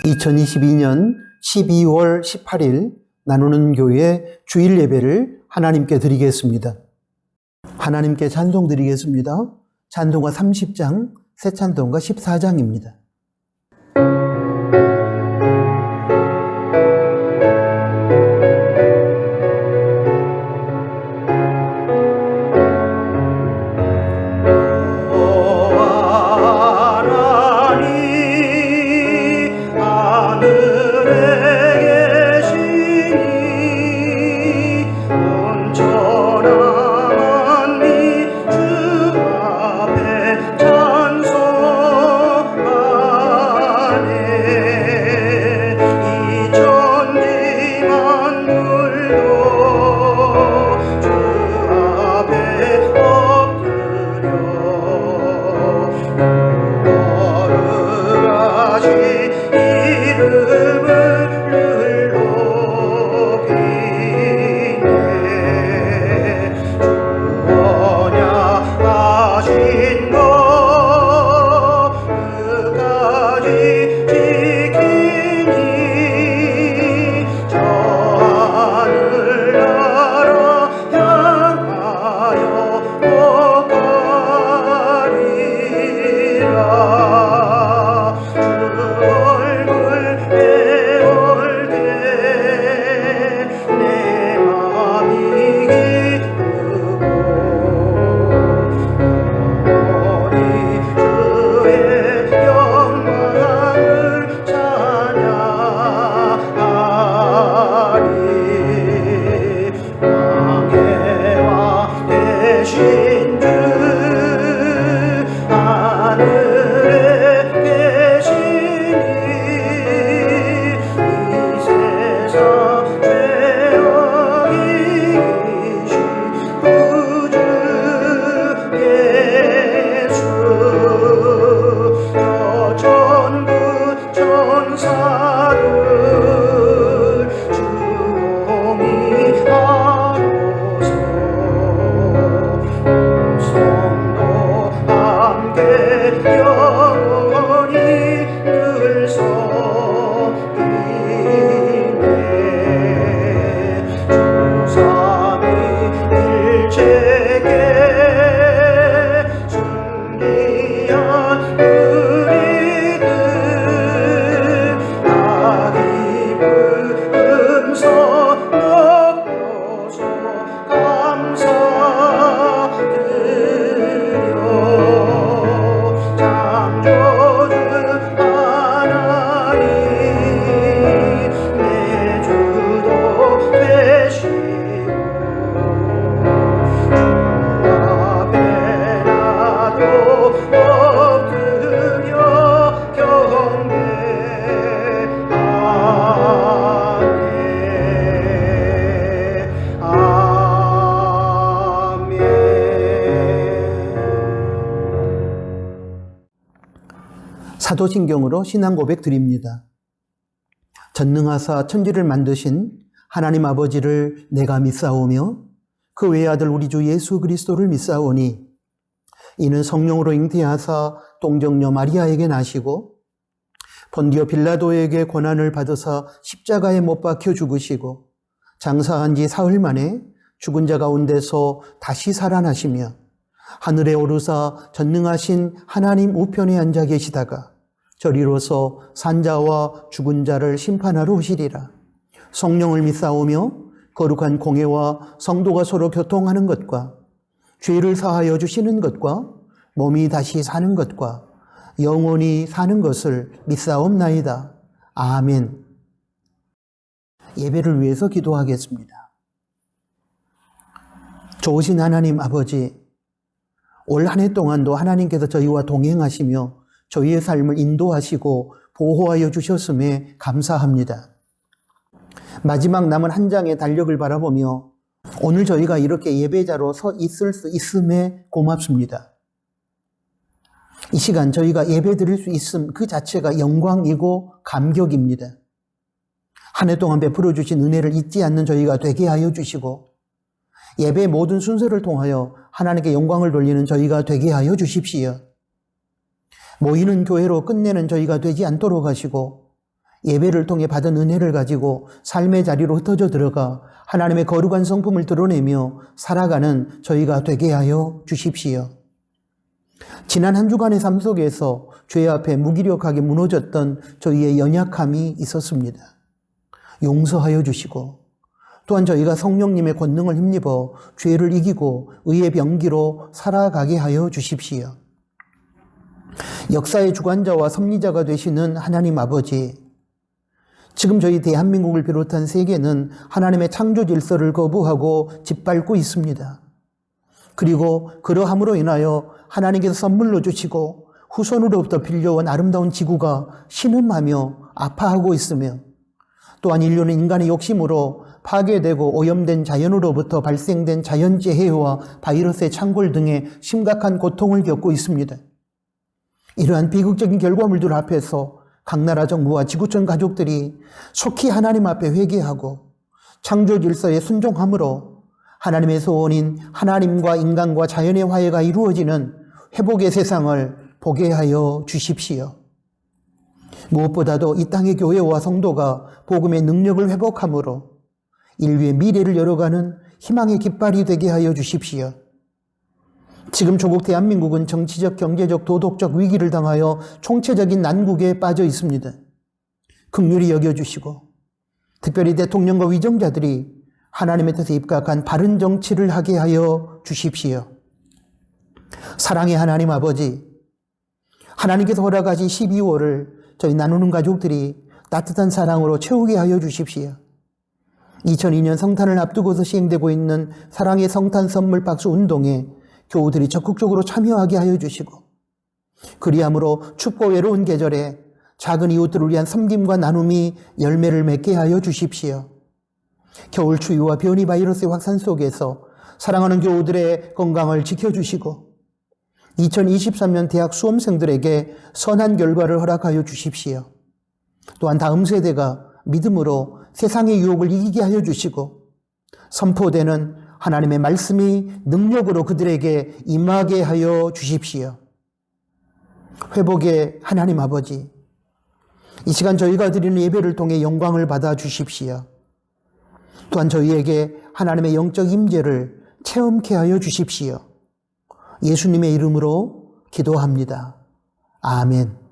2022년 12월 18일 나누는 교회 주일 예배를 하나님께 드리겠습니다. 하나님께 찬송 드리겠습니다. 찬송가 30장, 새 찬송가 14장입니다. 사도신경으로 신앙 고백 드립니다. 전능하사 천지를 만드신 하나님 아버지를 내가 믿사오며 그 외아들 우리 주 예수 그리스도를 믿사오니 이는 성령으로 잉태하사 동정녀 마리아에게 나시고 본디오 빌라도에게 고난을 받으사 십자가에 못 박혀 죽으시고 장사한 지 사흘 만에 죽은 자 가운데서 다시 살아나시며 하늘에 오르사 전능하신 하나님 우편에 앉아 계시다가 저리로서 산자와 죽은 자를 심판하러 오시리라. 성령을 믿사오며 거룩한 공회와 성도가 서로 교통하는 것과 죄를 사하여 주시는 것과 몸이 다시 사는 것과 영원히 사는 것을 믿사옵나이다. 아멘. 예배를 위해서 기도하겠습니다. 좋으신 하나님 아버지, 올 한 해 동안도 하나님께서 저희와 동행하시며 저희의 삶을 인도하시고 보호하여 주셨음에 감사합니다. 마지막 남은 한 장의 달력을 바라보며 오늘 저희가 이렇게 예배자로 서 있을 수 있음에 고맙습니다. 이 시간 저희가 예배 드릴 수 있음 그 자체가 영광이고 감격입니다. 한 해 동안 베풀어 주신 은혜를 잊지 않는 저희가 되게 하여 주시고 예배의 모든 순서를 통하여 하나님께 영광을 돌리는 저희가 되게 하여 주십시오. 모이는 교회로 끝내는 저희가 되지 않도록 하시고 예배를 통해 받은 은혜를 가지고 삶의 자리로 흩어져 들어가 하나님의 거룩한 성품을 드러내며 살아가는 저희가 되게 하여 주십시오. 지난 한 주간의 삶 속에서 죄 앞에 무기력하게 무너졌던 저희의 연약함이 있었습니다. 용서하여 주시고 또한 저희가 성령님의 권능을 힘입어 죄를 이기고 의의 병기로 살아가게 하여 주십시오. 역사의 주관자와 섭리자가 되시는 하나님 아버지, 지금 저희 대한민국을 비롯한 세계는 하나님의 창조 질서를 거부하고 짓밟고 있습니다. 그리고 그러함으로 인하여 하나님께서 선물로 주시고 후손으로부터 빌려온 아름다운 지구가 신음하며 아파하고 있으며, 또한 인류는 인간의 욕심으로 파괴되고 오염된 자연으로부터 발생된 자연재해와 바이러스의 창궐 등의 심각한 고통을 겪고 있습니다. 이러한 비극적인 결과물들 앞에서 각 나라 정부와 지구촌 가족들이 속히 하나님 앞에 회개하고 창조 질서에 순종함으로 하나님의 소원인 하나님과 인간과 자연의 화해가 이루어지는 회복의 세상을 보게 하여 주십시오. 무엇보다도 이 땅의 교회와 성도가 복음의 능력을 회복함으로 인류의 미래를 열어가는 희망의 깃발이 되게 하여 주십시오. 지금 조국 대한민국은 정치적, 경제적, 도덕적 위기를 당하여 총체적인 난국에 빠져 있습니다. 긍휼히 여겨주시고 특별히 대통령과 위정자들이 하나님의 뜻에 입각한 바른 정치를 하게 하여 주십시오. 사랑의 하나님 아버지, 하나님께서 허락하신 12월을 저희 나누는 가족들이 따뜻한 사랑으로 채우게 하여 주십시오. 2002년 성탄을 앞두고서 시행되고 있는 사랑의 성탄 선물 박스 운동에 교우들이 적극적으로 참여하게 하여 주시고, 그리함으로 춥고 외로운 계절에 작은 이웃들을 위한 섬김과 나눔이 열매를 맺게 하여 주십시오. 겨울 추위와 변이 바이러스의 확산 속에서 사랑하는 교우들의 건강을 지켜주시고 2023년 대학 수험생들에게 선한 결과를 허락하여 주십시오. 또한 다음 세대가 믿음으로 세상의 유혹을 이기게 하여 주시고 선포되는 하나님의 말씀이 능력으로 그들에게 임하게 하여 주십시오. 회복의 하나님 아버지, 이 시간 저희가 드리는 예배를 통해 영광을 받아 주십시오. 또한 저희에게 하나님의 영적 임재를 체험케 하여 주십시오. 예수님의 이름으로 기도합니다. 아멘.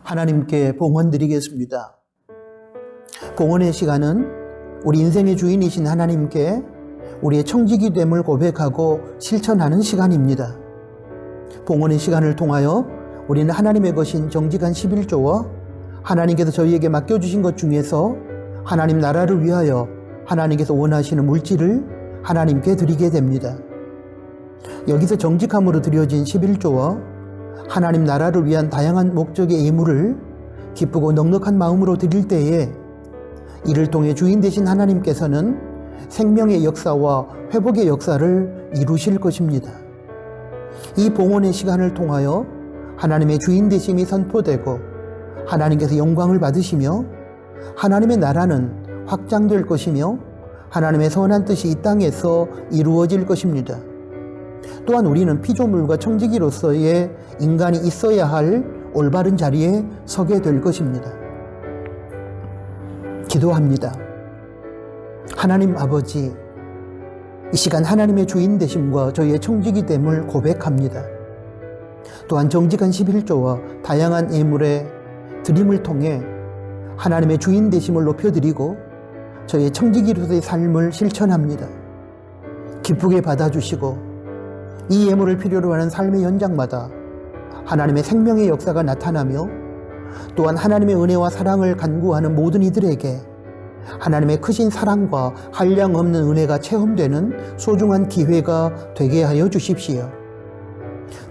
하나님께 봉헌 드리겠습니다. 봉헌의 시간은 우리 인생의 주인이신 하나님께 우리의 청지기 됨을 고백하고 실천하는 시간입니다. 봉헌의 시간을 통하여 우리는 하나님의 것인 정직한 11조와 하나님께서 저희에게 맡겨주신 것 중에서 하나님 나라를 위하여 하나님께서 원하시는 물질을 하나님께 드리게 됩니다. 여기서 정직함으로 드려진 11조와 하나님 나라를 위한 다양한 목적의 예물을 기쁘고 넉넉한 마음으로 드릴 때에 이를 통해 주인 되신 하나님께서는 생명의 역사와 회복의 역사를 이루실 것입니다. 이 봉헌의 시간을 통하여 하나님의 주인 되심이 선포되고 하나님께서 영광을 받으시며 하나님의 나라는 확장될 것이며 하나님의 선한 뜻이 이 땅에서 이루어질 것입니다. 또한 우리는 피조물과 청지기로서의 인간이 있어야 할 올바른 자리에 서게 될 것입니다. 기도합니다. 하나님 아버지, 이 시간 하나님의 주인 되심과 저희의 청지기 됨을 고백합니다. 또한 정직한 11조와 다양한 예물의 드림을 통해 하나님의 주인 되심을 높여드리고 저희의 청지기로서의 삶을 실천합니다. 기쁘게 받아주시고 이 예물을 필요로 하는 삶의 현장마다 하나님의 생명의 역사가 나타나며 또한 하나님의 은혜와 사랑을 간구하는 모든 이들에게 하나님의 크신 사랑과 한량없는 은혜가 체험되는 소중한 기회가 되게 하여 주십시오.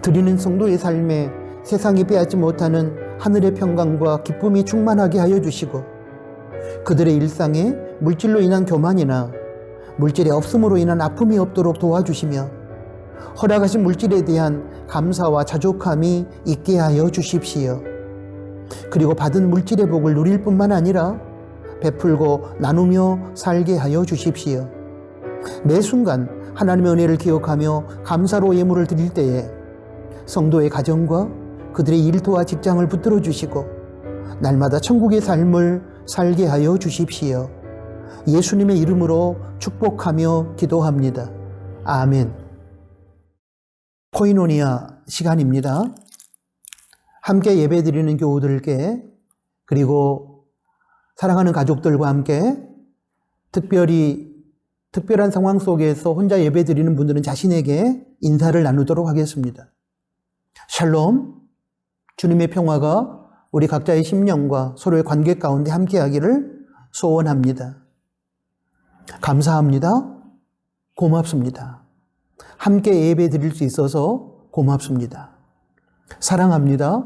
드리는 성도의 삶에 세상이 빼앗지 못하는 하늘의 평강과 기쁨이 충만하게 하여 주시고 그들의 일상에 물질로 인한 교만이나 물질의 없음으로 인한 아픔이 없도록 도와주시며 허락하신 물질에 대한 감사와 자족함이 있게 하여 주십시오. 그리고 받은 물질의 복을 누릴 뿐만 아니라 베풀고 나누며 살게 하여 주십시오. 매 순간 하나님의 은혜를 기억하며 감사로 예물을 드릴 때에 성도의 가정과 그들의 일터와 직장을 붙들어 주시고 날마다 천국의 삶을 살게 하여 주십시오. 예수님의 이름으로 축복하며 기도합니다. 아멘. 코이노니아 시간입니다. 함께 예배드리는 교우들께 그리고 사랑하는 가족들과 함께 특별한 상황 속에서 혼자 예배드리는 분들은 자신에게 인사를 나누도록 하겠습니다. 샬롬, 주님의 평화가 우리 각자의 심령과 서로의 관계 가운데 함께하기를 소원합니다. 감사합니다. 고맙습니다. 함께 예배 드릴 수 있어서 고맙습니다. 사랑합니다.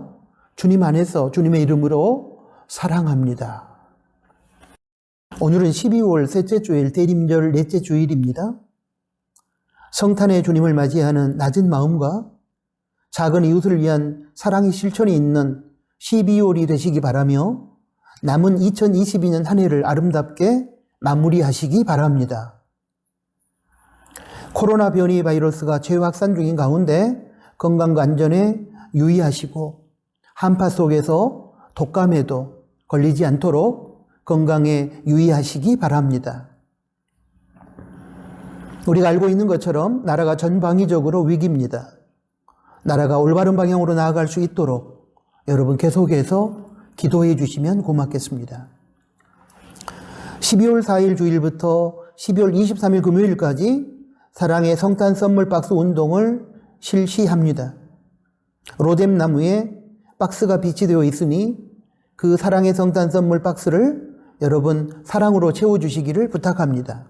주님 안에서 주님의 이름으로 사랑합니다. 오늘은 12월 셋째 주일 대림절 넷째 주일입니다. 성탄의 주님을 맞이하는 낮은 마음과 작은 이웃을 위한 사랑의 실천이 있는 12월이 되시기 바라며 남은 2022년 한 해를 아름답게 마무리하시기 바랍니다. 코로나 변이 바이러스가 재확산 중인 가운데 건강과 안전에 유의하시고 한파 속에서 독감에도 걸리지 않도록 건강에 유의하시기 바랍니다. 우리가 알고 있는 것처럼 나라가 전방위적으로 위기입니다. 나라가 올바른 방향으로 나아갈 수 있도록 여러분 계속해서 기도해 주시면 고맙겠습니다. 12월 4일 주일부터 12월 23일 금요일까지 사랑의 성탄 선물 박스 운동을 실시합니다. 로뎀 나무에 박스가 비치되어 있으니 그 사랑의 성탄 선물 박스를 여러분 사랑으로 채워주시기를 부탁합니다.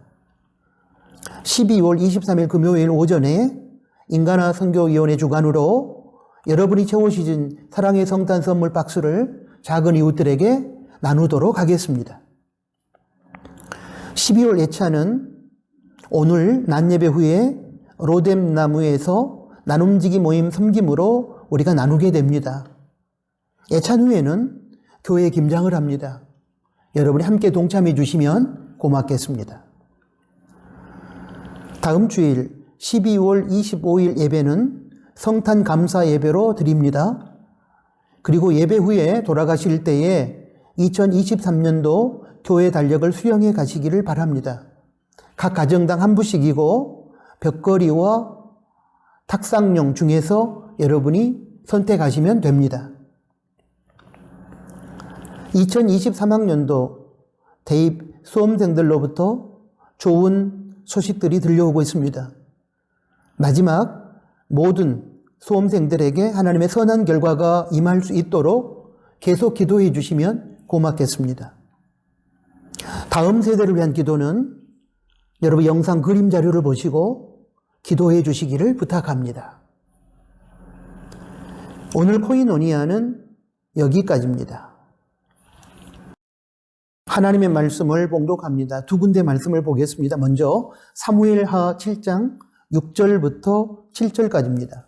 12월 23일 금요일 오전에 인간화 선교위원회 주관으로 여러분이 채워주신 사랑의 성탄 선물 박스를 작은 이웃들에게 나누도록 하겠습니다. 12월 예차는 오늘 낮예배 후에 로뎀 나무에서 나눔지기 모임 섬김으로 우리가 나누게 됩니다. 예찬 후에는 교회 김장을 합니다. 여러분이 함께 동참해 주시면 고맙겠습니다. 다음 주일 12월 25일 예배는 성탄 감사 예배로 드립니다. 그리고 예배 후에 돌아가실 때에 2023년도 교회 달력을 수령해 가시기를 바랍니다. 각 가정당 한 부씩이고 벽걸이와 탁상용 중에서 여러분이 선택하시면 됩니다. 2023학년도 대입 수험생들로부터 좋은 소식들이 들려오고 있습니다. 마지막 모든 수험생들에게 하나님의 선한 결과가 임할 수 있도록 계속 기도해 주시면 고맙겠습니다. 다음 세대를 위한 기도는 여러분 영상 그림 자료를 보시고 기도해 주시기를 부탁합니다. 오늘 코이노니아는 여기까지입니다. 하나님의 말씀을 봉독합니다. 두 군데 말씀을 보겠습니다. 먼저 사무엘하 7장 6절부터 7절까지입니다.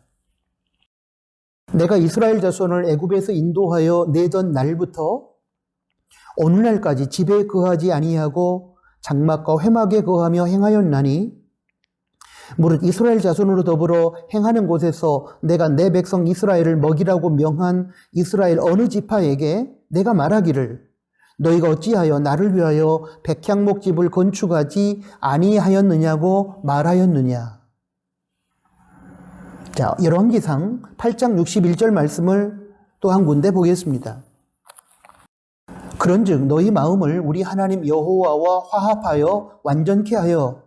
내가 이스라엘 자손을 애굽에서 인도하여 내던 날부터 오늘날까지 집에 거하지 아니하고 장막과 회막에 거하며 행하였나니 무릇 이스라엘 자손으로 더불어 행하는 곳에서 내가 내 백성 이스라엘을 먹이라고 명한 이스라엘 어느 지파에게 내가 말하기를 너희가 어찌하여 나를 위하여 백향목집을 건축하지 아니하였느냐고 말하였느냐. 자, 열왕기상 8장 61절 말씀을 또 한 군데 보겠습니다. 그런즉 너희 마음을 우리 하나님 여호와와 화합하여 완전케 하여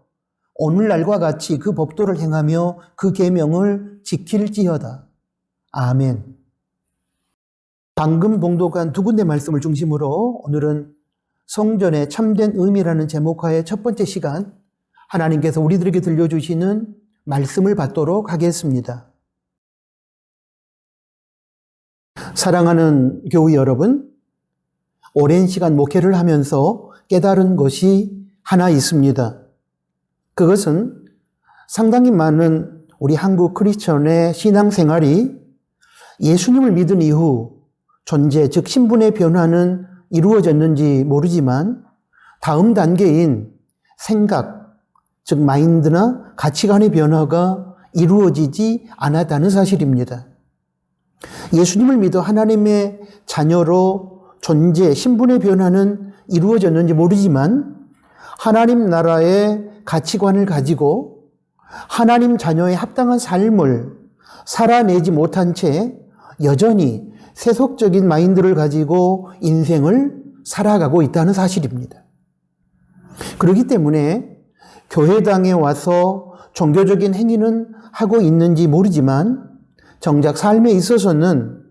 오늘날과 같이 그 법도를 행하며 그 계명을 지킬지어다. 아멘. 방금 봉독한 두 군데 말씀을 중심으로 오늘은 성전의 참된 의미라는 제목하에 첫 번째 시간 하나님께서 우리들에게 들려주시는 말씀을 받도록 하겠습니다. 사랑하는 교우 여러분, 오랜 시간 목회를 하면서 깨달은 것이 하나 있습니다. 그것은 상당히 많은 우리 한국 크리스천의 신앙생활이 예수님을 믿은 이후 존재, 즉 신분의 변화는 이루어졌는지 모르지만 다음 단계인 생각, 즉 마인드나 가치관의 변화가 이루어지지 않았다는 사실입니다. 예수님을 믿어 하나님의 자녀로 존재, 신분의 변화는 이루어졌는지 모르지만 하나님 나라의 가치관을 가지고 하나님 자녀의 합당한 삶을 살아내지 못한 채 여전히 세속적인 마인드를 가지고 인생을 살아가고 있다는 사실입니다. 그렇기 때문에 교회당에 와서 종교적인 행위는 하고 있는지 모르지만 정작 삶에 있어서는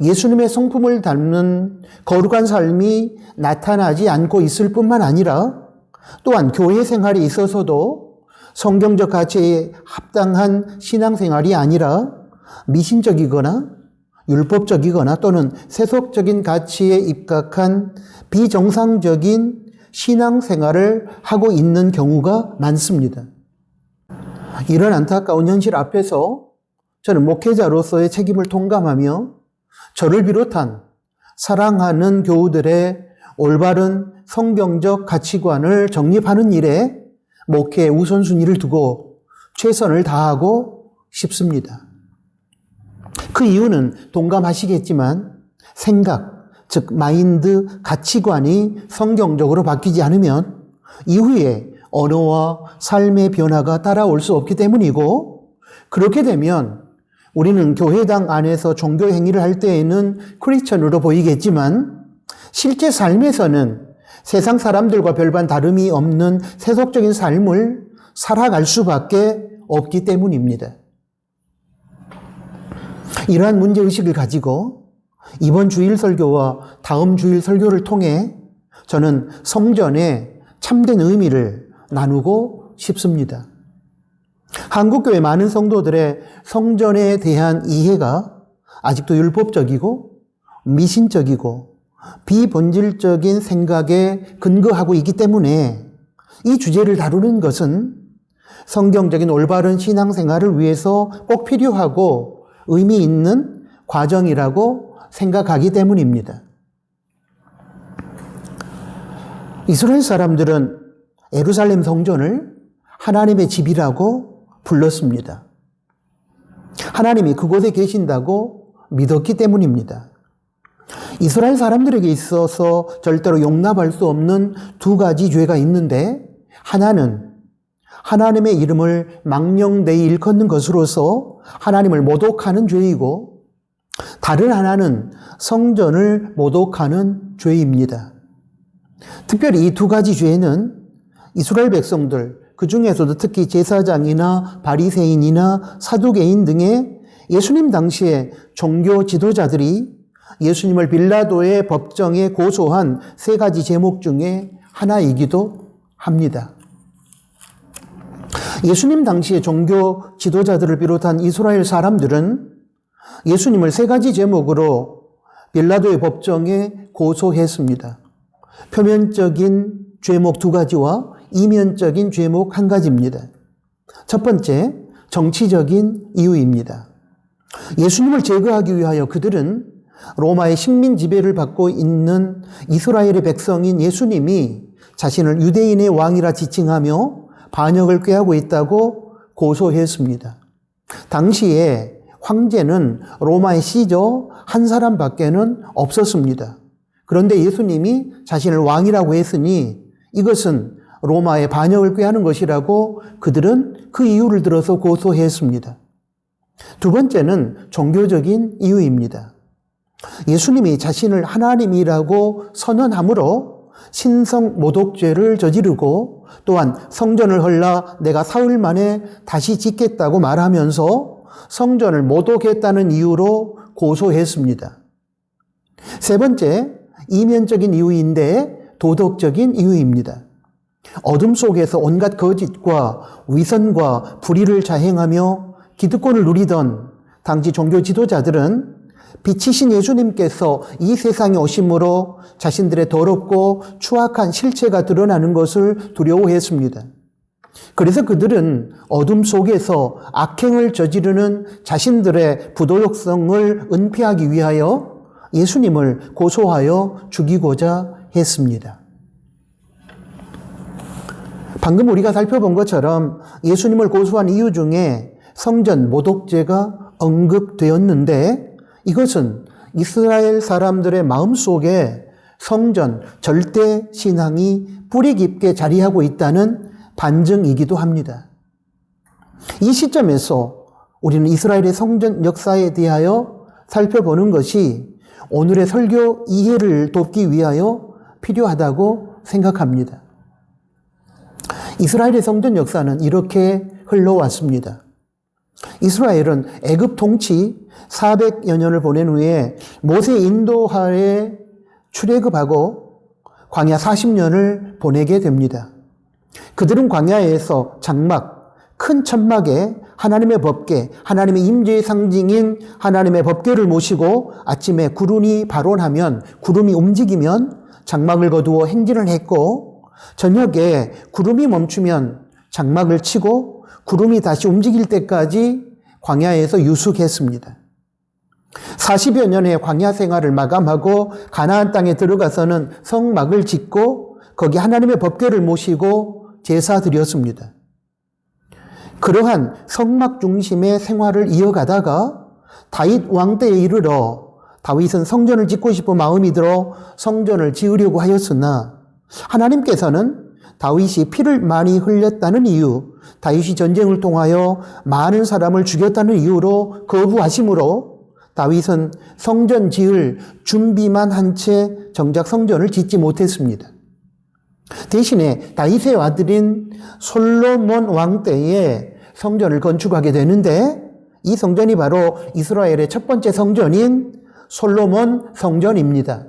예수님의 성품을 닮는 거룩한 삶이 나타나지 않고 있을 뿐만 아니라 또한 교회 생활에 있어서도 성경적 가치에 합당한 신앙생활이 아니라 미신적이거나 율법적이거나 또는 세속적인 가치에 입각한 비정상적인 신앙생활을 하고 있는 경우가 많습니다. 이런 안타까운 현실 앞에서 저는 목회자로서의 책임을 통감하며 저를 비롯한 사랑하는 교우들의 올바른 성경적 가치관을 정립하는 일에 목회의 우선순위를 두고 최선을 다하고 싶습니다. 그 이유는 동감하시겠지만 생각, 즉 마인드, 가치관이 성경적으로 바뀌지 않으면 이후에 언어와 삶의 변화가 따라올 수 없기 때문이고, 그렇게 되면 우리는 교회당 안에서 종교 행위를 할 때에는 크리스천으로 보이겠지만 실제 삶에서는 세상 사람들과 별반 다름이 없는 세속적인 삶을 살아갈 수밖에 없기 때문입니다. 이러한 문제의식을 가지고 이번 주일 설교와 다음 주일 설교를 통해 저는 성전의 참된 의미를 나누고 싶습니다. 한국교회 많은 성도들의 성전에 대한 이해가 아직도 율법적이고 미신적이고 비본질적인 생각에 근거하고 있기 때문에 이 주제를 다루는 것은 성경적인 올바른 신앙생활을 위해서 꼭 필요하고 의미 있는 과정이라고 생각하기 때문입니다. 이스라엘 사람들은 예루살렘 성전을 하나님의 집이라고 불렀습니다. 하나님이 그곳에 계신다고 믿었기 때문입니다. 이스라엘 사람들에게 있어서 절대로 용납할 수 없는 두 가지 죄가 있는데, 하나는 하나님의 이름을 망령되이 일컫는 것으로서 하나님을 모독하는 죄이고, 다른 하나는 성전을 모독하는 죄입니다. 특별히 이 두 가지 죄는 이스라엘 백성들, 그 중에서도 특히 제사장이나 바리새인이나 사두개인 등의 예수님 당시의 종교 지도자들이 예수님을 빌라도의 법정에 고소한 세 가지 제목 중에 하나이기도 합니다. 예수님 당시의 종교 지도자들을 비롯한 이스라엘 사람들은 예수님을 세 가지 제목으로 빌라도의 법정에 고소했습니다. 표면적인 죄목 두 가지와 이면적인 죄목 한 가지입니다. 첫 번째, 정치적인 이유입니다. 예수님을 제거하기 위하여 그들은 로마의 식민 지배를 받고 있는 이스라엘의 백성인 예수님이 자신을 유대인의 왕이라 지칭하며 반역을 꾀하고 있다고 고소했습니다. 당시에 황제는 로마의 시저 한 사람밖에는 없었습니다. 그런데 예수님이 자신을 왕이라고 했으니 이것은 로마의 반역을 꾀하는 것이라고 그들은 그 이유를 들어서 고소했습니다. 두 번째는 종교적인 이유입니다. 예수님이 자신을 하나님이라고 선언함으로 신성 모독죄를 저지르고 또한 성전을 헐라 내가 사흘 만에 다시 짓겠다고 말하면서 성전을 모독했다는 이유로 고소했습니다. 세 번째, 이면적인 이유인데 도덕적인 이유입니다. 어둠 속에서 온갖 거짓과 위선과 불의를 자행하며 기득권을 누리던 당시 종교 지도자들은 빛이신 예수님께서 이 세상에 오심으로 자신들의 더럽고 추악한 실체가 드러나는 것을 두려워했습니다. 그래서 그들은 어둠 속에서 악행을 저지르는 자신들의 부도덕성을 은폐하기 위하여 예수님을 고소하여 죽이고자 했습니다. 방금 우리가 살펴본 것처럼 예수님을 고소한 이유 중에 성전 모독죄가 언급되었는데 이것은 이스라엘 사람들의 마음속에 성전 절대 신앙이 뿌리 깊게 자리하고 있다는 반증이기도 합니다. 이 시점에서 우리는 이스라엘의 성전 역사에 대하여 살펴보는 것이 오늘의 설교 이해를 돕기 위하여 필요하다고 생각합니다. 이스라엘의 성전 역사는 이렇게 흘러왔습니다. 이스라엘은 애굽 통치 400여 년을 보낸 후에 모세 인도하에 출애굽하고 광야 40년을 보내게 됩니다. 그들은 광야에서 장막, 큰 천막에 하나님의 법궤, 하나님의 임재의 상징인 하나님의 법궤를 모시고 아침에 구름이 발원하면, 구름이 움직이면 장막을 거두어 행진을 했고 저녁에 구름이 멈추면 장막을 치고 구름이 다시 움직일 때까지 광야에서 유숙했습니다. 40여 년의 광야 생활을 마감하고 가나안 땅에 들어가서는 성막을 짓고 거기 하나님의 법궤를 모시고 제사 드렸습니다. 그러한 성막 중심의 생활을 이어가다가 다윗 왕 때에 이르러 다윗은 성전을 짓고 싶은 마음이 들어 성전을 지으려고 하였으나 하나님께서는 다윗이 피를 많이 흘렸다는 이유, 다윗이 전쟁을 통하여 많은 사람을 죽였다는 이유로 거부하심으로 다윗은 성전 지을 준비만 한 채 정작 성전을 짓지 못했습니다. 대신에 다윗의 아들인 솔로몬 왕 때에 성전을 건축하게 되는데 이 성전이 바로 이스라엘의 첫 번째 성전인 솔로몬 성전입니다.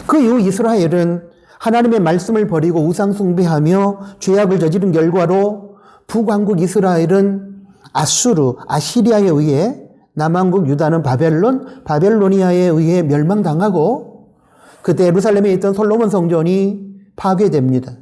그 이후 이스라엘은 하나님의 말씀을 버리고 우상 숭배하며 죄악을 저지른 결과로 북왕국 이스라엘은 아수르, 아시리아에 의해, 남왕국 유다는 바벨로니아에 의해 멸망당하고 그때 예루살렘에 있던 솔로몬 성전이 파괴됩니다.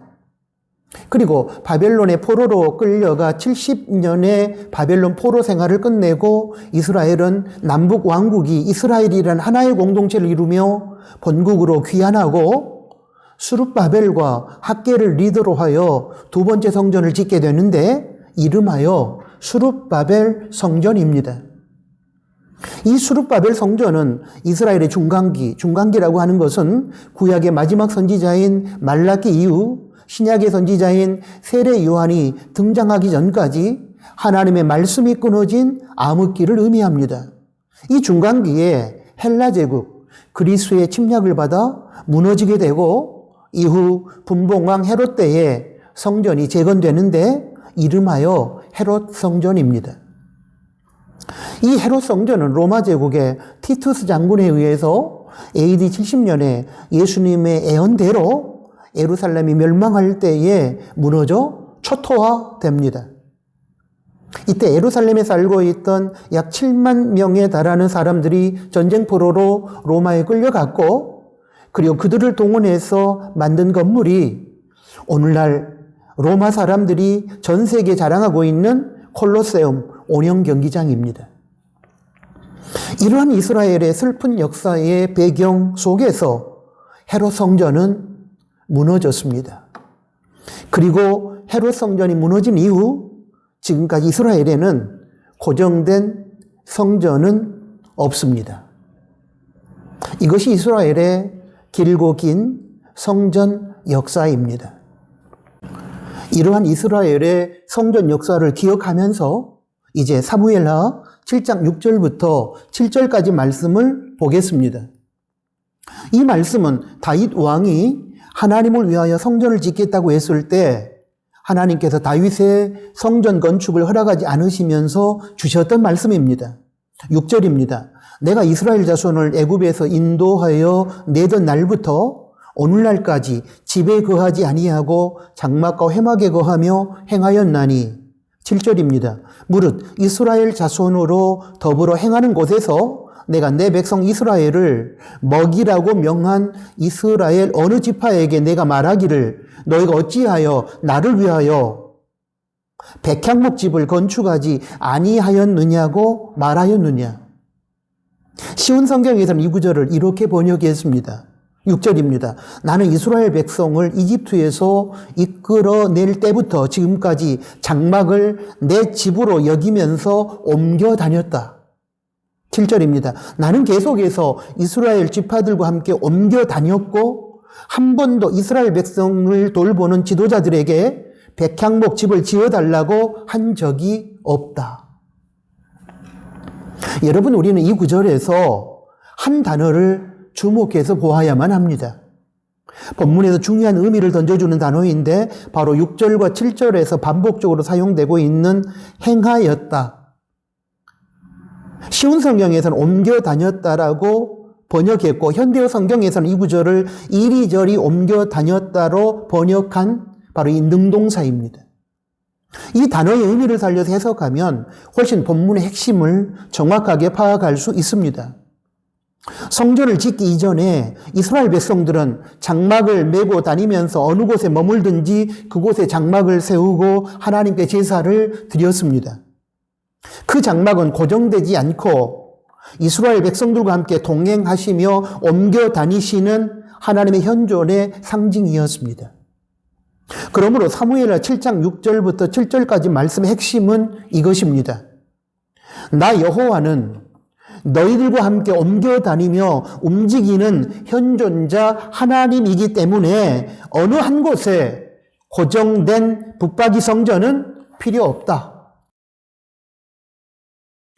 그리고 바벨론의 포로로 끌려가 70년의 바벨론 포로 생활을 끝내고 이스라엘은 남북 왕국이 이스라엘이라는 하나의 공동체를 이루며 본국으로 귀환하고 수룹바벨과 학계를 리더로 하여 두 번째 성전을 짓게 되는데 이름하여 수룹바벨 성전입니다. 이 수룹바벨 성전은 이스라엘의 중간기라고 하는 것은 구약의 마지막 선지자인 말라기 이후 신약의 선지자인 세례 요한이 등장하기 전까지 하나님의 말씀이 끊어진 암흑기를 의미합니다. 이 중간기에 헬라 제국, 그리스의 침략을 받아 무너지게 되고 이후 분봉왕 헤롯 때에 성전이 재건되는데 이름하여 헤롯 성전입니다. 이 헤롯 성전은 로마 제국의 티투스 장군에 의해서 AD 70년에 예수님의 예언대로 예루살렘이 멸망할 때에 무너져 초토화됩니다. 이때 예루살렘에 살고 있던 약 7만 명에 달하는 사람들이 전쟁포로로 로마에 끌려갔고 그리고 그들을 동원해서 만든 건물이 오늘날 로마 사람들이 전 세계에 자랑하고 있는 콜로세움 온형 경기장입니다. 이러한 이스라엘의 슬픈 역사의 배경 속에서 헤롯 성전은 무너졌습니다. 그리고 헤롯 성전이 무너진 이후 지금까지 이스라엘에는 고정된 성전은 없습니다. 이것이 이스라엘의 길고 긴 성전 역사입니다. 이러한 이스라엘의 성전 역사를 기억하면서 이제 사무엘하 7장 6절부터 7절까지 말씀을 보겠습니다. 이 말씀은 다윗 왕이 하나님을 위하여 성전을 짓겠다고 했을 때 하나님께서 다윗의 성전 건축을 허락하지 않으시면서 주셨던 말씀입니다. 6절입니다. 내가 이스라엘 자손을 애굽에서 인도하여 내던 날부터 오늘날까지 집에 거하지 아니하고 장막과 회막에 거하며 행하였나니 7절입니다. 무릇 이스라엘 자손으로 더불어 행하는 곳에서 내가 내 백성 이스라엘을 먹이라고 명한 이스라엘 어느 지파에게 내가 말하기를 너희가 어찌하여 나를 위하여 백향목집을 건축하지 아니하였느냐고 말하였느냐. 쉬운 성경에서는 이 구절을 이렇게 번역했습니다. 6절입니다. 나는 이스라엘 백성을 이집트에서 이끌어낼 때부터 지금까지 장막을 내 집으로 여기면서 옮겨 다녔다. 7절입니다. 나는 계속해서 이스라엘 지파들과 함께 옮겨 다녔고 한 번도 이스라엘 백성을 돌보는 지도자들에게 백향목 집을 지어달라고 한 적이 없다. 여러분, 우리는 이 구절에서 한 단어를 주목해서 보아야만 합니다. 본문에서 중요한 의미를 던져주는 단어인데 바로 6절과 7절에서 반복적으로 사용되고 있는 행하였다. 쉬운 성경에서는 옮겨 다녔다라고 번역했고 현대어 성경에서는 이 구절을 이리저리 옮겨 다녔다로 번역한 바로 이 능동사입니다. 이 단어의 의미를 살려서 해석하면 훨씬 본문의 핵심을 정확하게 파악할 수 있습니다. 성전을 짓기 이전에 이스라엘 백성들은 장막을 메고 다니면서 어느 곳에 머물든지 그곳에 장막을 세우고 하나님께 제사를 드렸습니다. 그 장막은 고정되지 않고 이스라엘 백성들과 함께 동행하시며 옮겨 다니시는 하나님의 현존의 상징이었습니다. 그러므로 사무엘하 7장 6절부터 7절까지 말씀의 핵심은 이것입니다. 나 여호와는 너희들과 함께 옮겨 다니며 움직이는 현존자 하나님이기 때문에 어느 한 곳에 고정된 붙박이 성전은 필요 없다.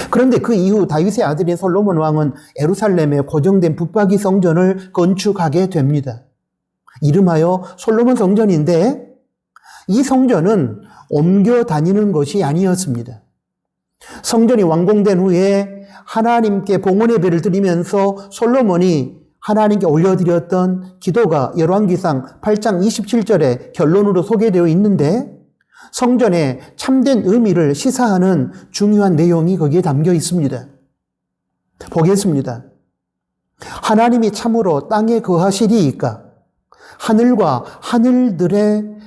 그런데 그 이후 다윗의 아들인 솔로몬 왕은 예루살렘에 고정된 붙박이 성전을 건축하게 됩니다. 이름하여 솔로몬 성전인데 이 성전은 옮겨 다니는 것이 아니었습니다. 성전이 완공된 후에 하나님께 봉헌 예배를 드리면서 솔로몬이 하나님께 올려드렸던 기도가 열왕기상 8장 27절에 결론으로 소개되어 있는데 성전의 참된 의미를 시사하는 중요한 내용이 거기에 담겨 있습니다. 보겠습니다. 하나님이 참으로 땅에 거하시리이까? 하늘과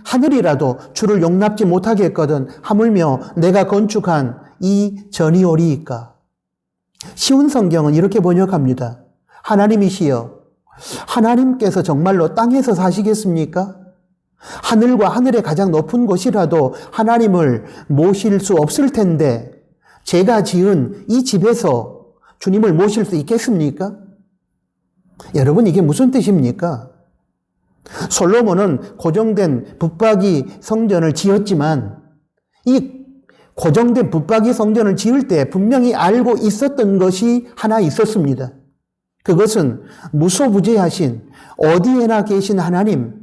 하늘이라도 주를 용납지 못하겠거든 하물며 내가 건축한 이 전이오리이까? 쉬운 성경은 이렇게 번역합니다. 하나님이시여, 하나님께서 정말로 땅에서 사시겠습니까? 하늘과 하늘의 가장 높은 곳이라도 하나님을 모실 수 없을 텐데 제가 지은 이 집에서 주님을 모실 수 있겠습니까? 여러분, 이게 무슨 뜻입니까? 솔로몬은 고정된 붙박이 성전을 지었지만 이 고정된 붙박이 성전을 지을 때 분명히 알고 있었던 것이 하나 있었습니다. 그것은 무소부재하신 어디에나 계신 하나님,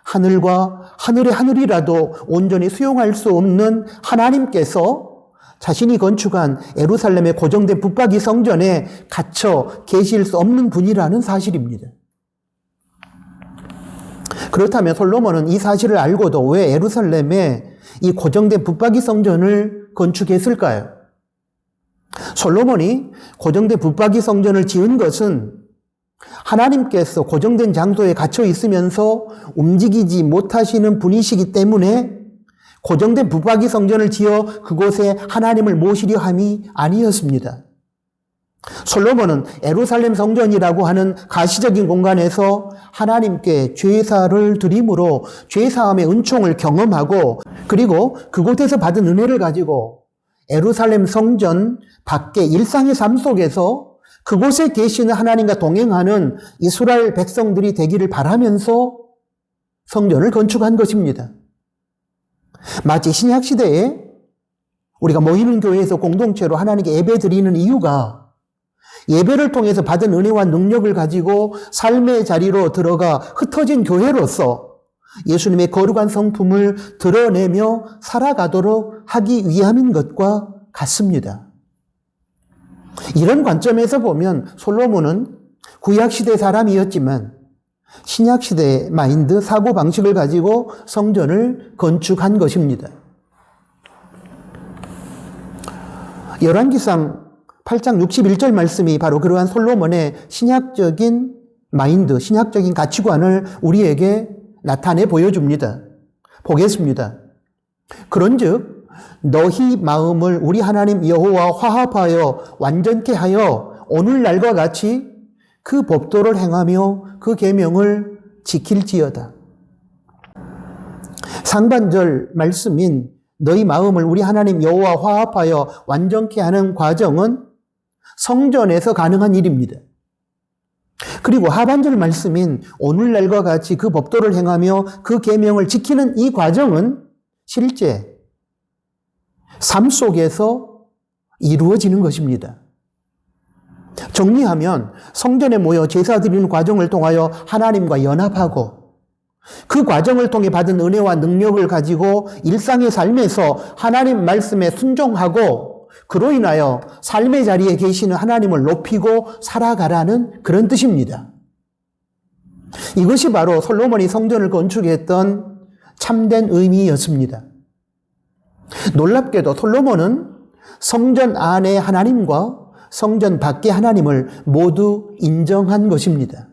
하늘과 하늘의 하늘이라도 온전히 수용할 수 없는 하나님께서 자신이 건축한 예루살렘의 고정된 붙박이 성전에 갇혀 계실 수 없는 분이라는 사실입니다. 그렇다면 솔로몬은 이 사실을 알고도 왜 예루살렘에 이 고정된 붙박이 성전을 건축했을까요? 솔로몬이 고정된 붙박이 성전을 지은 것은 하나님께서 고정된 장소에 갇혀 있으면서 움직이지 못하시는 분이시기 때문에 고정된 붙박이 성전을 지어 그곳에 하나님을 모시려 함이 아니었습니다. 솔로몬은 예루살렘 성전이라고 하는 가시적인 공간에서 하나님께 제사를 드림으로 죄사함의 은총을 경험하고 그리고 그곳에서 받은 은혜를 가지고 예루살렘 성전 밖의 일상의 삶 속에서 그곳에 계시는 하나님과 동행하는 이스라엘 백성들이 되기를 바라면서 성전을 건축한 것입니다. 마치 신약시대에 우리가 모이는 교회에서 공동체로 하나님께 예배 드리는 이유가 예배를 통해서 받은 은혜와 능력을 가지고 삶의 자리로 들어가 흩어진 교회로서 예수님의 거룩한 성품을 드러내며 살아가도록 하기 위함인 것과 같습니다. 이런 관점에서 보면 솔로몬은 구약시대 사람이었지만 신약시대의 마인드, 사고방식을 가지고 성전을 건축한 것입니다. 열왕기상 8장 61절 말씀이 바로 그러한 솔로몬의 신약적인 마인드, 신약적인 가치관을 우리에게 나타내 보여줍니다. 보겠습니다. 그런즉 너희 마음을 우리 하나님 여호와 화합하여 완전케 하여 오늘날과 같이 그 법도를 행하며 그 계명을 지킬지어다. 상반절 말씀인 너희 마음을 우리 하나님 여호와 화합하여 완전케 하는 과정은 성전에서 가능한 일입니다. 그리고 하반절 말씀인 오늘날과 같이 그 법도를 행하며 그 계명을 지키는 이 과정은 실제 삶 속에서 이루어지는 것입니다. 정리하면 성전에 모여 제사 드리는 과정을 통하여 하나님과 연합하고 그 과정을 통해 받은 은혜와 능력을 가지고 일상의 삶에서 하나님 말씀에 순종하고 그로 인하여 삶의 자리에 계시는 하나님을 높이고 살아가라는 그런 뜻입니다. 이것이 바로 솔로몬이 성전을 건축했던 참된 의미였습니다. 놀랍게도 솔로몬은 성전 안의 하나님과 성전 밖의 하나님을 모두 인정한 것입니다.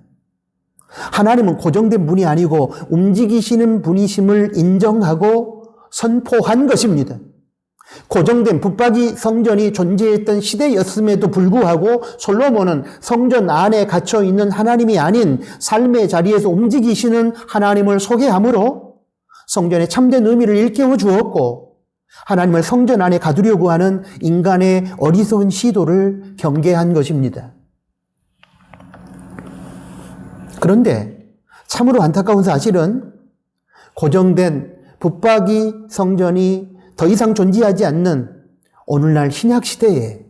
하나님은 고정된 분이 아니고 움직이시는 분이심을 인정하고 선포한 것입니다. 고정된 붙박이 성전이 존재했던 시대였음에도 불구하고 솔로몬은 성전 안에 갇혀 있는 하나님이 아닌 삶의 자리에서 움직이시는 하나님을 소개함으로 성전의 참된 의미를 일깨워 주었고 하나님을 성전 안에 가두려고 하는 인간의 어리석은 시도를 경계한 것입니다. 그런데 참으로 안타까운 사실은 고정된 붙박이 성전이 더 이상 존재하지 않는 오늘날 신약 시대에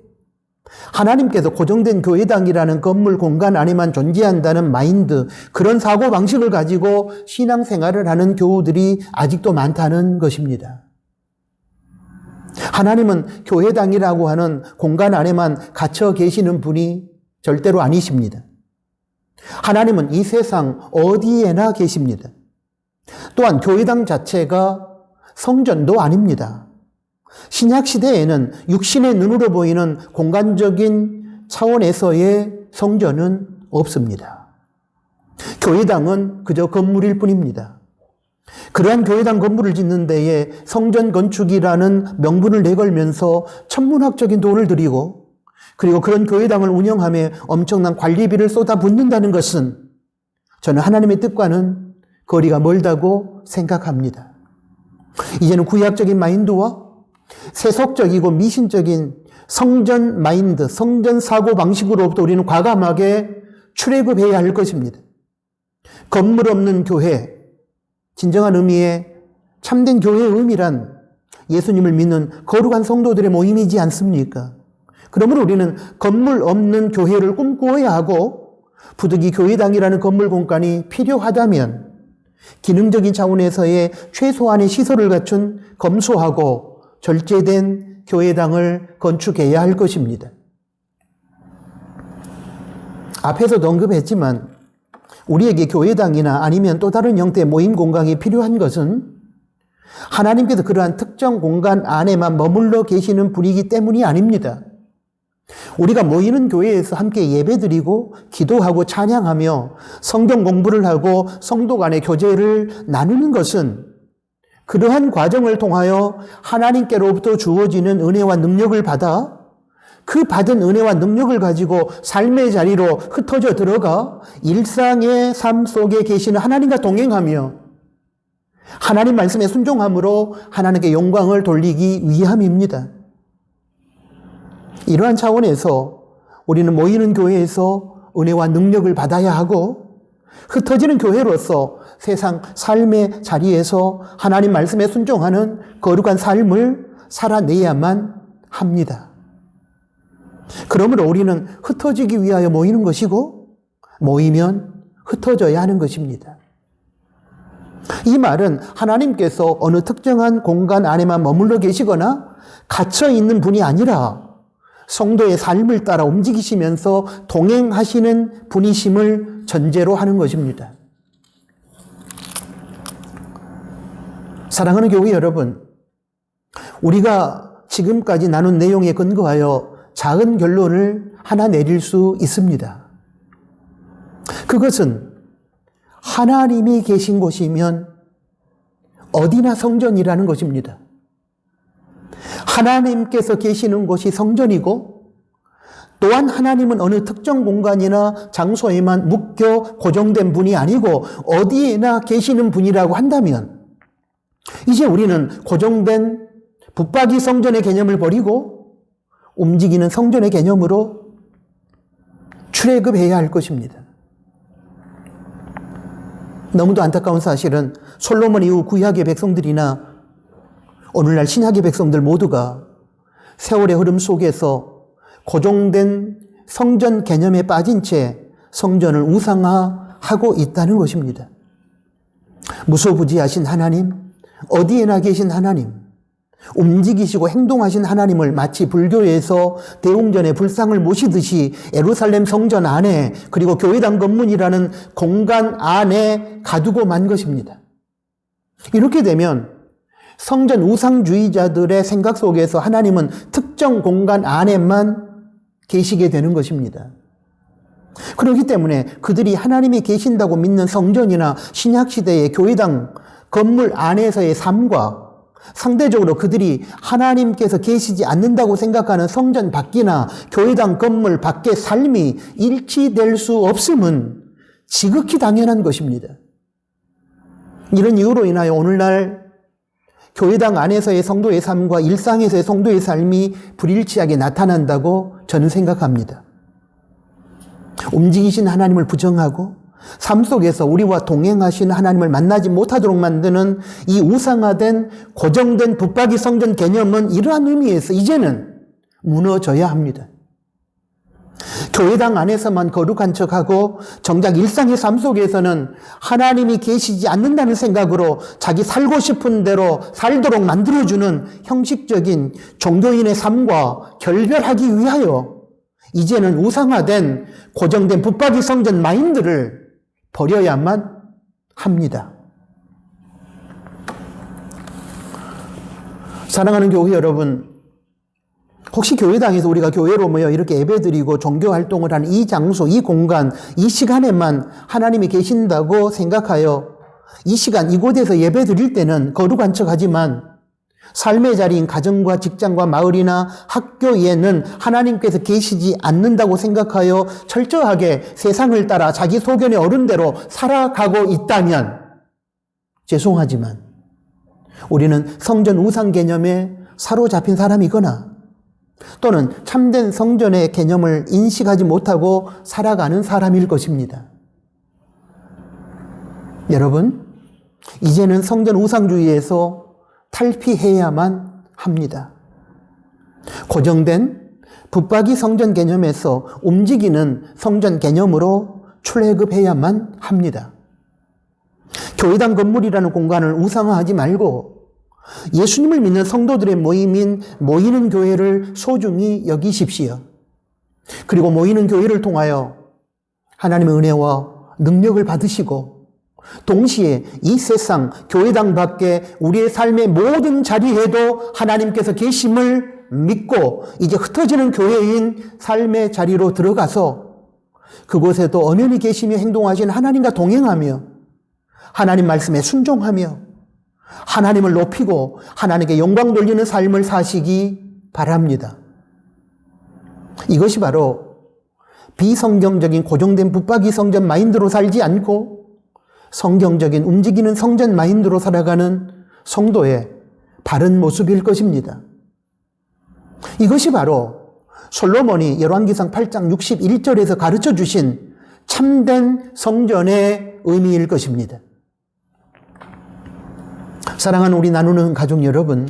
하나님께서 고정된 교회당이라는 건물 공간 안에만 존재한다는 마인드, 그런 사고방식을 가지고 신앙생활을 하는 교우들이 아직도 많다는 것입니다. 하나님은 교회당이라고 하는 공간 안에만 갇혀 계시는 분이 절대로 아니십니다. 하나님은 이 세상 어디에나 계십니다. 또한 교회당 자체가 성전도 아닙니다. 신약 시대에는 육신의 눈으로 보이는 공간적인 차원에서의 성전은 없습니다. 교회당은 그저 건물일 뿐입니다. 그러한 교회당 건물을 짓는 데에 성전 건축이라는 명분을 내걸면서 천문학적인 돈을 들이고 그리고 그런 교회당을 운영하며 엄청난 관리비를 쏟아붓는다는 것은 저는 하나님의 뜻과는 거리가 멀다고 생각합니다. 이제는 구약적인 마인드와 세속적이고 미신적인 성전 마인드, 성전 사고 방식으로부터 우리는 과감하게 출애굽해야 할 것입니다. 건물 없는 교회, 진정한 의미의 참된 교회의 의미란 예수님을 믿는 거룩한 성도들의 모임이지 않습니까? 그러므로 우리는 건물 없는 교회를 꿈꾸어야 하고 부득이 교회당이라는 건물 공간이 필요하다면 기능적인 차원에서의 최소한의 시설을 갖춘 검소하고 절제된 교회당을 건축해야 할 것입니다. 앞에서도 언급했지만 우리에게 교회당이나 아니면 또 다른 형태의 모임 공간이 필요한 것은 하나님께서 그러한 특정 공간 안에만 머물러 계시는 분이기 때문이 아닙니다. 우리가 모이는 교회에서 함께 예배드리고 기도하고 찬양하며 성경 공부를 하고 성도 간의 교제를 나누는 것은 그러한 과정을 통하여 하나님께로부터 주어지는 은혜와 능력을 받아 그 받은 은혜와 능력을 가지고 삶의 자리로 흩어져 들어가 일상의 삶 속에 계시는 하나님과 동행하며 하나님 말씀에 순종함으로 하나님께 영광을 돌리기 위함입니다. 이러한 차원에서 우리는 모이는 교회에서 은혜와 능력을 받아야 하고 흩어지는 교회로서 세상 삶의 자리에서 하나님 말씀에 순종하는 거룩한 삶을 살아내야만 합니다. 그러므로 우리는 흩어지기 위하여 모이는 것이고 모이면 흩어져야 하는 것입니다. 이 말은 하나님께서 어느 특정한 공간 안에만 머물러 계시거나 갇혀 있는 분이 아니라 성도의 삶을 따라 움직이시면서 동행하시는 분이심을 전제로 하는 것입니다. 사랑하는 교회 여러분, 우리가 지금까지 나눈 내용에 근거하여 작은 결론을 하나 내릴 수 있습니다. 그것은 하나님이 계신 곳이면 어디나 성전이라는 것입니다. 하나님께서 계시는 곳이 성전이고, 또한 하나님은 어느 특정 공간이나 장소에만 묶여 고정된 분이 아니고 어디에나 계시는 분이라고 한다면, 이제 우리는 고정된 붙박이 성전의 개념을 버리고 움직이는 성전의 개념으로 출애굽해야 할 것입니다. 너무도 안타까운 사실은 솔로몬 이후 구약의 백성들이나 오늘날 신약의 백성들 모두가 세월의 흐름 속에서 고정된 성전 개념에 빠진 채 성전을 우상화하고 있다는 것입니다. 무소부지하신 하나님, 어디에나 계신 하나님, 움직이시고 행동하신 하나님을 마치 불교에서 대웅전에 불상을 모시듯이 예루살렘 성전 안에, 그리고 교회당 건물이라는 공간 안에 가두고 만 것입니다. 이렇게 되면 성전 우상주의자들의 생각 속에서 하나님은 특정 공간 안에만 계시게 되는 것입니다. 그렇기 때문에 그들이 하나님이 계신다고 믿는 성전이나 신약시대의 교회당 건물 안에서의 삶과 상대적으로 그들이 하나님께서 계시지 않는다고 생각하는 성전 밖이나 교회당 건물 밖의 삶이 일치될 수 없음은 지극히 당연한 것입니다. 이런 이유로 인하여 오늘날 교회당 안에서의 성도의 삶과 일상에서의 성도의 삶이 불일치하게 나타난다고 저는 생각합니다. 움직이신 하나님을 부정하고 삶 속에서 우리와 동행하시는 하나님을 만나지 못하도록 만드는 이 우상화된 고정된 붙박이 성전 개념은 이러한 의미에서 이제는 무너져야 합니다. 교회당 안에서만 거룩한 척하고 정작 일상의 삶 속에서는 하나님이 계시지 않는다는 생각으로 자기 살고 싶은 대로 살도록 만들어주는 형식적인 종교인의 삶과 결별하기 위하여 이제는 우상화된 고정된 붙박이 성전 마인드를 버려야만 합니다. 사랑하는 교회 여러분, 혹시 교회당에서 우리가 교회로 모여 이렇게 예배드리고 종교활동을 하는 이 장소, 이 공간, 이 시간에만 하나님이 계신다고 생각하여 이 시간, 이곳에서 예배드릴 때는 거룩한 척하지만 삶의 자리인 가정과 직장과 마을이나 학교에는 하나님께서 계시지 않는다고 생각하여 철저하게 세상을 따라 자기 소견의 어른대로 살아가고 있다면 죄송하지만 우리는 성전 우상 개념에 사로잡힌 사람이거나 또는 참된 성전의 개념을 인식하지 못하고 살아가는 사람일 것입니다. 여러분, 이제는 성전 우상주의에서 탈피해야만 합니다. 고정된 붙박이 성전 개념에서 움직이는 성전 개념으로 출애굽해야만 합니다. 교회당 건물이라는 공간을 우상화하지 말고 예수님을 믿는 성도들의 모임인 모이는 교회를 소중히 여기십시오. 그리고 모이는 교회를 통하여 하나님의 은혜와 능력을 받으시고 동시에 이 세상 교회당 밖에 우리의 삶의 모든 자리에도 하나님께서 계심을 믿고 이제 흩어지는 교회인 삶의 자리로 들어가서 그곳에도 엄연히 계시며 행동하시는 하나님과 동행하며 하나님 말씀에 순종하며 하나님을 높이고 하나님께 영광 돌리는 삶을 사시기 바랍니다. 이것이 바로 비성경적인 고정된 붙박이 성전 마인드로 살지 않고 성경적인 움직이는 성전 마인드로 살아가는 성도의 바른 모습일 것입니다. 이것이 바로 솔로몬이 열왕기상 8장 61절에서 가르쳐 주신 참된 성전의 의미일 것입니다. 사랑하는 우리 나누는 가족 여러분,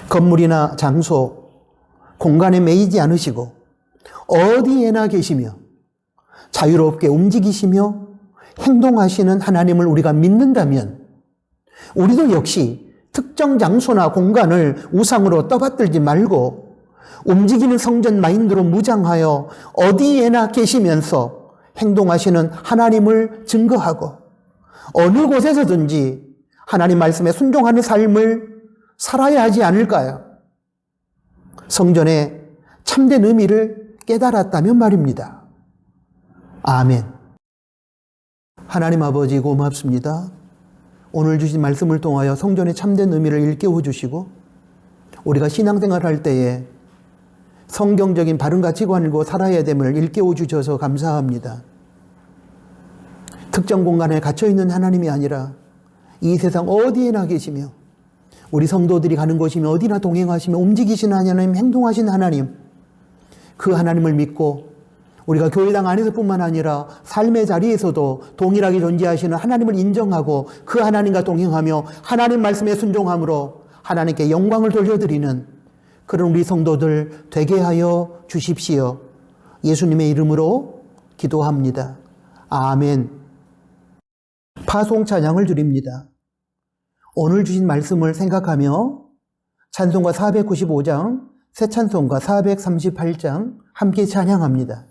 건물이나 장소, 공간에 매이지 않으시고 어디에나 계시며 자유롭게 움직이시며 행동하시는 하나님을 우리가 믿는다면 우리도 역시 특정 장소나 공간을 우상으로 떠받들지 말고 움직이는 성전 마인드로 무장하여 어디에나 계시면서 행동하시는 하나님을 증거하고 어느 곳에서든지 하나님 말씀에 순종하는 삶을 살아야 하지 않을까요? 성전의 참된 의미를 깨달았다면 말입니다. 아멘. 하나님 아버지 고맙습니다. 오늘 주신 말씀을 통하여 성전의 참된 의미를 일깨워 주시고 우리가 신앙생활 할 때에 성경적인 바른 가치관과 살아야 됨을 일깨워 주셔서 감사합니다. 특정 공간에 갇혀있는 하나님이 아니라 이 세상 어디에나 계시며 우리 성도들이 가는 곳이면 어디나 동행하시며 움직이시는 하나님, 행동하시는 하나님, 그 하나님을 믿고 우리가 교회당 안에서뿐만 아니라 삶의 자리에서도 동일하게 존재하시는 하나님을 인정하고 그 하나님과 동행하며 하나님 말씀에 순종함으로 하나님께 영광을 돌려드리는 그런 우리 성도들 되게 하여 주십시오. 예수님의 이름으로 기도합니다. 아멘. 파송 찬양을 드립니다. 오늘 주신 말씀을 생각하며 찬송가 495장, 새 찬송가 438장 함께 찬양합니다.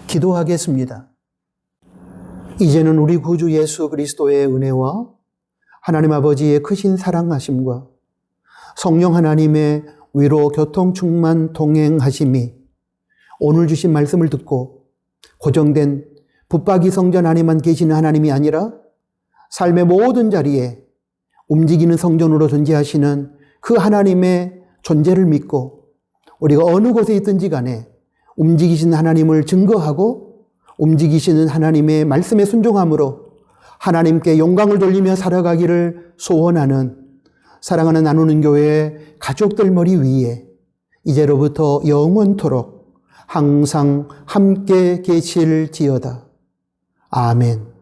기도하겠습니다. 이제는 우리 구주 예수 그리스도의 은혜와 하나님 아버지의 크신 사랑하심과 성령 하나님의 위로 교통 충만 동행하심이 오늘 주신 말씀을 듣고 고정된 붙박이 성전 안에만 계시는 하나님이 아니라 삶의 모든 자리에 움직이는 성전으로 존재하시는 그 하나님의 존재를 믿고 우리가 어느 곳에 있든지 간에 움직이신 하나님을 증거하고 움직이시는 하나님의 말씀에 순종함으로 하나님께 영광을 돌리며 살아가기를 소원하는 사랑하는 나누는 교회 가족들 머리 위에 이제로부터 영원토록 항상 함께 계실지어다. 아멘.